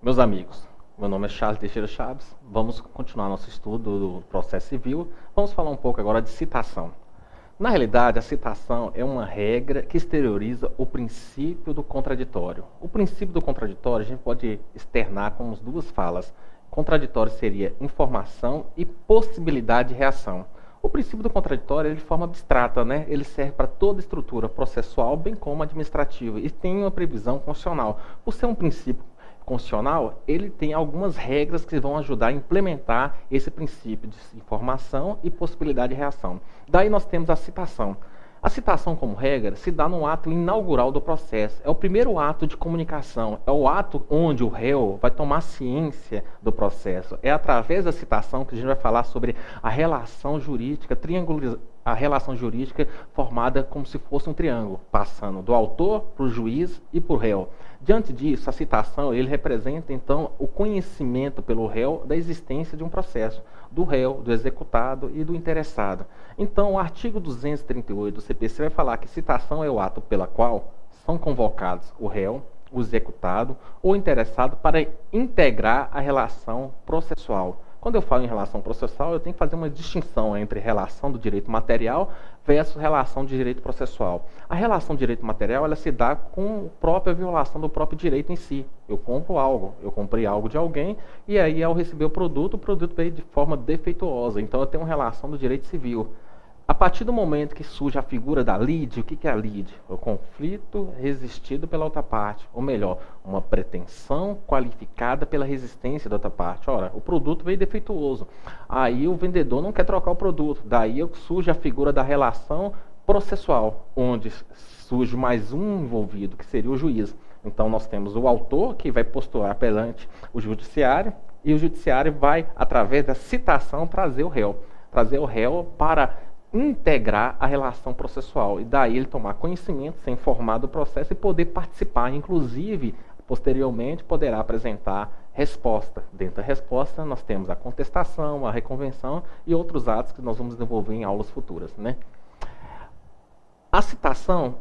Meus amigos, meu nome é Charles Teixeira Chaves. Vamos continuar nosso estudo do processo civil. Vamos falar um pouco agora de citação. Na realidade, a citação é uma regra que exterioriza o princípio do contraditório. O princípio do contraditório a gente pode externar com as duas falas. Contraditório seria informação e possibilidade de reação. O princípio do contraditório é de forma abstrata, né? Ele serve para toda estrutura processual, bem como administrativa, e tem uma previsão constitucional. Por ser um princípio constitucional, ele tem algumas regras que vão ajudar a implementar esse princípio de informação e possibilidade de reação. Daí nós temos a citação. A citação, como regra, se dá no ato inaugural do processo. É o primeiro ato de comunicação, é o ato onde o réu vai tomar ciência do processo. É através da citação que a gente vai falar sobre a relação jurídica a relação jurídica formada como se fosse um triângulo, passando do autor para o juiz e para o réu. Diante disso, a citação ele representa, então, o conhecimento pelo réu da existência de um processo, do réu, do executado e do interessado. Então, o artigo 238 do CPC vai falar que citação é o ato pela qual são convocados o réu, o executado ou o interessado para integrar a relação processual. Quando eu falo em relação processual, eu tenho que fazer uma distinção entre relação do direito material versus relação de direito processual. A relação de direito material ela se dá com a própria violação do próprio direito em si. Eu compro algo, eu comprei algo de alguém e aí ao receber o produto veio de forma defeituosa. Então eu tenho uma relação do direito civil. A partir do momento que surge a figura da lide, o que é a lide? É o conflito resistido pela outra parte, ou melhor, uma pretensão qualificada pela resistência da outra parte. Ora, o produto veio defeituoso, aí o vendedor não quer trocar o produto, daí surge a figura da relação processual, onde surge mais um envolvido, que seria o juiz. Então nós temos o autor, que vai postular perante o judiciário, e o judiciário vai, através da citação, trazer o réu para integrar a relação processual e daí ele tomar conhecimento, ser informado do processo e poder participar, inclusive, posteriormente poderá apresentar resposta. Dentro da resposta nós temos a contestação, a reconvenção e outros atos que nós vamos desenvolver em aulas futuras, né? A citação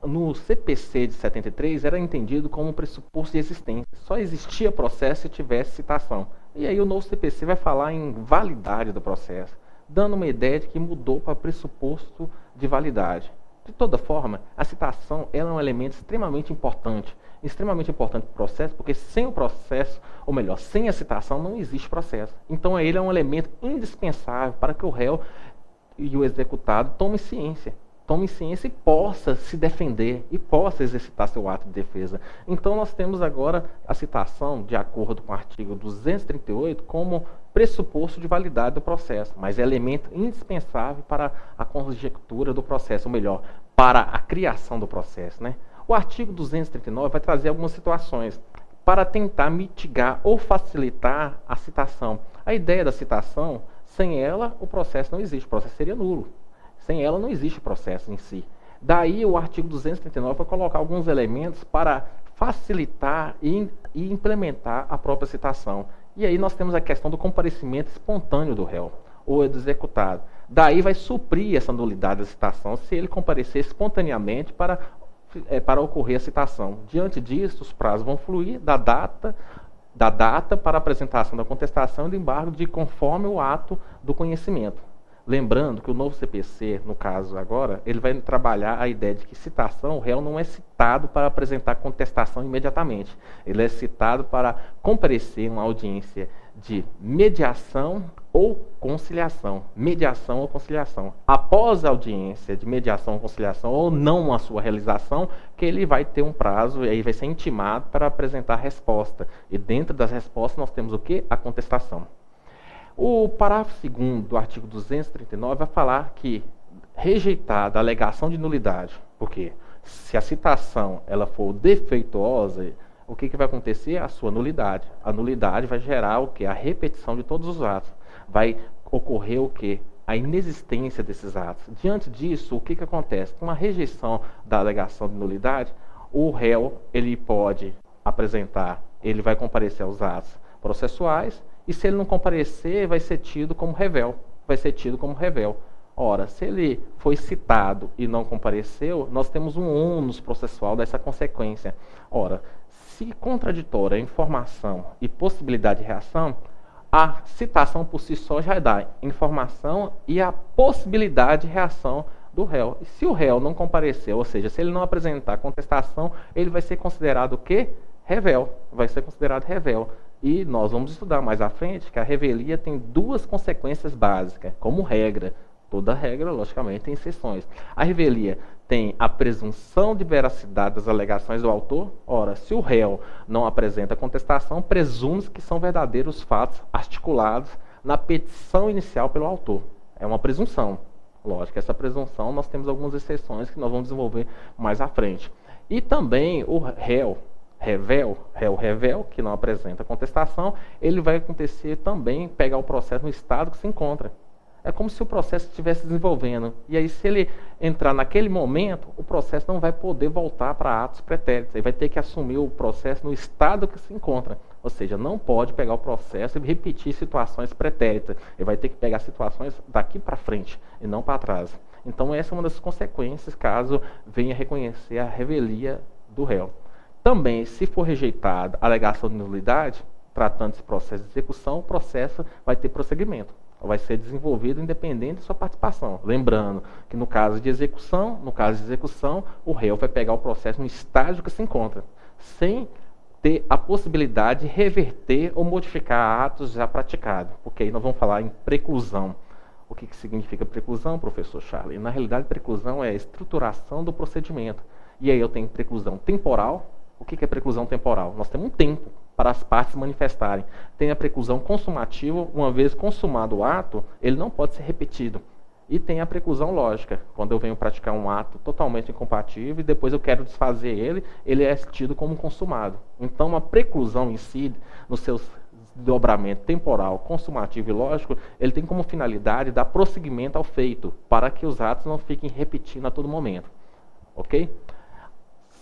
no CPC de 73 era entendido como um pressuposto de existência. Só existia processo se tivesse citação. E aí o novo CPC vai falar em validade do processo, dando uma ideia de que mudou para pressuposto de validade. De toda forma, a citação é um elemento extremamente importante para o processo, porque sem o processo, ou melhor, sem a citação não existe processo. Então ele é um elemento indispensável para que o réu e o executado tomem ciência e possa se defender e possa exercitar seu ato de defesa. Então nós temos agora a citação, de acordo com o artigo 238, como pressuposto de validade do processo, mas é elemento indispensável para a conjectura do processo, ou melhor, para a criação do processo, né? O artigo 239 vai trazer algumas situações para tentar mitigar ou facilitar a citação. A ideia da citação, sem ela o processo não existe, o processo seria nulo. Sem ela não existe processo em si. Daí o artigo 239 vai colocar alguns elementos para facilitar e implementar a própria citação. E aí nós temos a questão do comparecimento espontâneo do réu ou do executado. Daí vai suprir essa nulidade da citação se ele comparecer espontaneamente para ocorrer a citação. Diante disso, os prazos vão fluir da data para a apresentação da contestação e do embargo de conforme o ato do conhecimento. Lembrando que o novo CPC, no caso agora, ele vai trabalhar a ideia de que citação, o réu não é citado para apresentar contestação imediatamente. Ele é citado para comparecer em uma audiência de mediação ou conciliação. Mediação ou conciliação. Após a audiência de mediação ou conciliação, ou não a sua realização, que ele vai ter um prazo e aí vai ser intimado para apresentar a resposta. E dentro das respostas nós temos o quê? A contestação. O parágrafo 2º do artigo 239 vai falar que, rejeitada a alegação de nulidade, porque se a citação ela for defeituosa, o que vai acontecer? A sua nulidade. A nulidade vai gerar o quê? A repetição de todos os atos. Vai ocorrer o quê? A inexistência desses atos. Diante disso, o que acontece? Com uma rejeição da alegação de nulidade, o réu ele pode apresentar, ele vai comparecer aos atos processuais, e se ele não comparecer, vai ser tido como revel. Ora, se ele foi citado e não compareceu, nós temos um ônus processual dessa consequência. Ora, se contraditória informação e possibilidade de reação, a citação por si só já dá informação e a possibilidade de reação do réu. E se o réu não comparecer, ou seja, se ele não apresentar contestação, ele vai ser considerado o quê? Revel. Vai ser considerado revel. E nós vamos estudar mais à frente que a revelia tem duas consequências básicas, como regra. Toda regra, logicamente, tem exceções. A revelia tem a presunção de veracidade das alegações do autor. Ora, se o réu não apresenta contestação, presume que são verdadeiros fatos articulados na petição inicial pelo autor. É uma presunção. Lógico, essa presunção nós temos algumas exceções que nós vamos desenvolver mais à frente. E também o réu revel, que não apresenta contestação, ele vai acontecer também pegar o processo no estado que se encontra. É como se o processo estivesse desenvolvendo. E aí, se ele entrar naquele momento, o processo não vai poder voltar para atos pretéritos. Ele vai ter que assumir o processo no estado que se encontra. Ou seja, não pode pegar o processo e repetir situações pretéritas. Ele vai ter que pegar situações daqui para frente e não para trás. Então, essa é uma das consequências caso venha reconhecer a revelia do réu. Também, se for rejeitada a alegação de nulidade, tratando esse processo de execução, o processo vai ter prosseguimento. Vai ser desenvolvido independente de sua participação. Lembrando que no caso de execução, o réu vai pegar o processo no estágio que se encontra, sem ter a possibilidade de reverter ou modificar atos já praticados. Porque aí nós vamos falar em preclusão. O que significa preclusão, professor Charlie? Na realidade, preclusão é a estruturação do procedimento. E aí eu tenho preclusão temporal. O que é preclusão temporal? Nós temos um tempo para as partes manifestarem. Tem a preclusão consumativa, uma vez consumado o ato, ele não pode ser repetido. E tem a preclusão lógica, quando eu venho praticar um ato totalmente incompatível e depois eu quero desfazer ele é tido como consumado. Então a preclusão em si, no seu dobramento temporal, consumativo e lógico, ele tem como finalidade dar prosseguimento ao feito, para que os atos não fiquem repetindo a todo momento. Ok?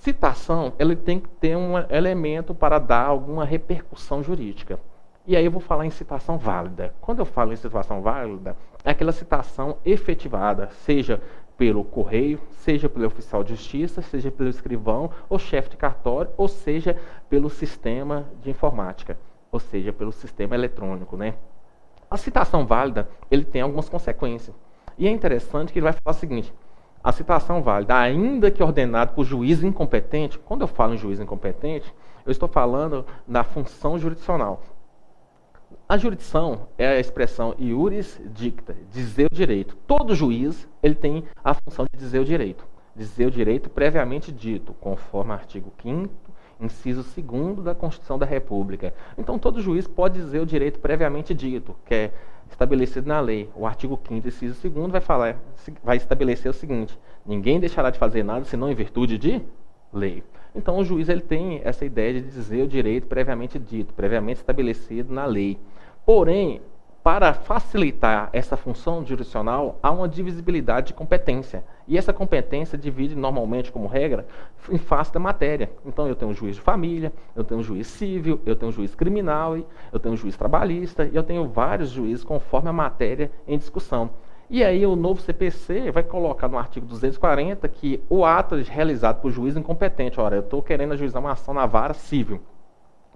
Citação, ele tem que ter um elemento para dar alguma repercussão jurídica. E aí eu vou falar em citação válida. Quando eu falo em citação válida, é aquela citação efetivada, seja pelo correio, seja pelo oficial de justiça, seja pelo escrivão ou chefe de cartório, ou seja pelo sistema de informática, ou seja pelo sistema eletrônico, né? A citação válida, ele tem algumas consequências. E é interessante que ele vai falar o seguinte: a citação válida, ainda que ordenado por juiz incompetente. Quando eu falo em juiz incompetente, eu estou falando da função jurisdicional. A jurisdição é a expressão iuris dicta, dizer o direito. Todo juiz ele tem a função de dizer o direito previamente dito, conforme o artigo 5º, inciso 2º da Constituição da República. Então, todo juiz pode dizer o direito previamente dito, que é estabelecido na lei. O artigo 5º, inciso 2º, vai estabelecer o seguinte: ninguém deixará de fazer nada senão em virtude de lei. Então, o juiz ele tem essa ideia de dizer o direito previamente dito, previamente estabelecido na lei. Porém, para facilitar essa função jurisdicional, há uma divisibilidade de competência. E essa competência divide normalmente, como regra, em face da matéria. Então, eu tenho um juiz de família, eu tenho um juiz civil, eu tenho um juiz criminal, eu tenho um juiz trabalhista, e eu tenho vários juízes conforme a matéria em discussão. E aí o novo CPC vai colocar no artigo 240 que o ato realizado por juiz incompetente, ora, eu estou querendo ajuizar uma ação na vara civil.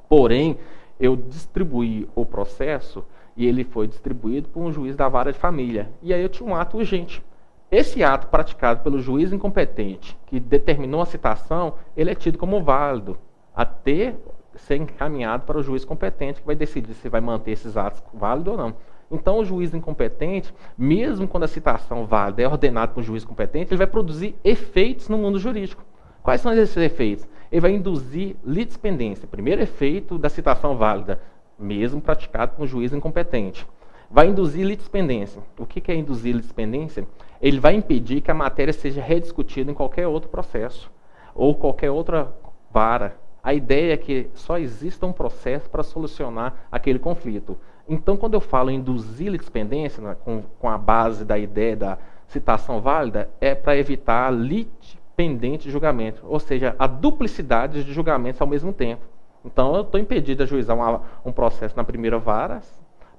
Porém, eu distribuí o processo e ele foi distribuído por um juiz da vara de família. E aí eu tinha um ato urgente. Esse ato praticado pelo juiz incompetente, que determinou a citação, ele é tido como válido, até ser encaminhado para o juiz competente, que vai decidir se vai manter esses atos válidos ou não. Então, o juiz incompetente, mesmo quando a citação válida é ordenada por um juiz competente, ele vai produzir efeitos no mundo jurídico. Quais são esses efeitos? Ele vai induzir litispendência. Primeiro efeito da citação válida, mesmo praticado por um juiz incompetente. Vai induzir litispendência. O que é induzir litispendência? Ele vai impedir que a matéria seja rediscutida em qualquer outro processo ou qualquer outra vara. A ideia é que só exista um processo para solucionar aquele conflito. Então, quando eu falo em induzir litispendência, né, com a base da ideia da citação válida, é para evitar litispendente de julgamento, ou seja, a duplicidade de julgamentos ao mesmo tempo. Então, eu estou impedido de ajuizar um processo na primeira vara,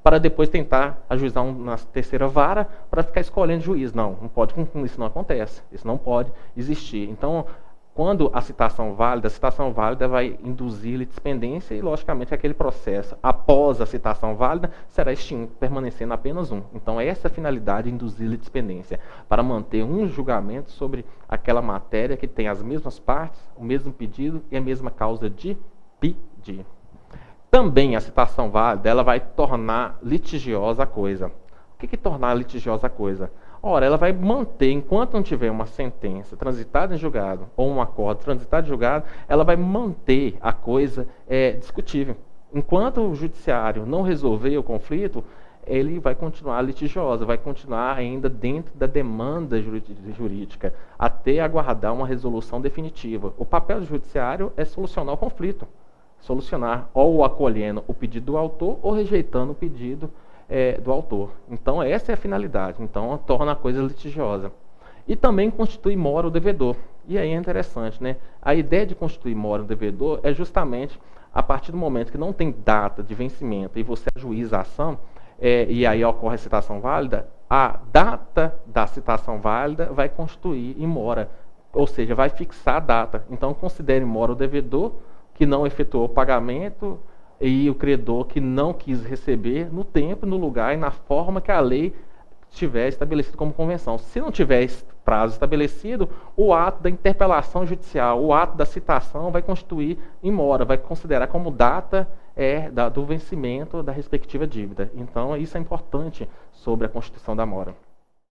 para depois tentar ajuizar na terceira vara, para ficar escolhendo juiz. Não pode, isso não acontece, isso não pode existir. Então, Quando a citação válida vai induzir litispendência e, logicamente, aquele processo, após a citação válida, será extinto, permanecendo apenas um. Então, essa é a finalidade de induzir litispendência, para manter um julgamento sobre aquela matéria que tem as mesmas partes, o mesmo pedido e a mesma causa de pedir. Também a citação válida, ela vai tornar litigiosa a coisa. O que tornar litigiosa a coisa? Ora, ela vai manter, enquanto não tiver uma sentença transitada em julgado, ou um acordo transitado em julgado, ela vai manter a coisa discutível. Enquanto o judiciário não resolver o conflito, ele vai continuar litigiosa, vai continuar ainda dentro da demanda jurídica, até aguardar uma resolução definitiva. O papel do judiciário é solucionar o conflito. Solucionar, ou acolhendo o pedido do autor, ou rejeitando o pedido do autor. Então, essa é a finalidade. Então, torna a coisa litigiosa. E também constitui mora o devedor. E aí é interessante, né? A ideia de constituir mora o devedor é justamente a partir do momento que não tem data de vencimento e você ajuiza a ação, e aí ocorre a citação válida, a data da citação válida vai constituir em mora, ou seja, vai fixar a data. Então, considere mora o devedor que não efetuou o pagamento e o credor que não quis receber no tempo, no lugar e na forma que a lei tiver estabelecido como convenção. Se não tiver prazo estabelecido, o ato da interpelação judicial, o ato da citação vai constituir em mora, vai considerar como data do vencimento da respectiva dívida. Então, isso é importante sobre a constituição da mora.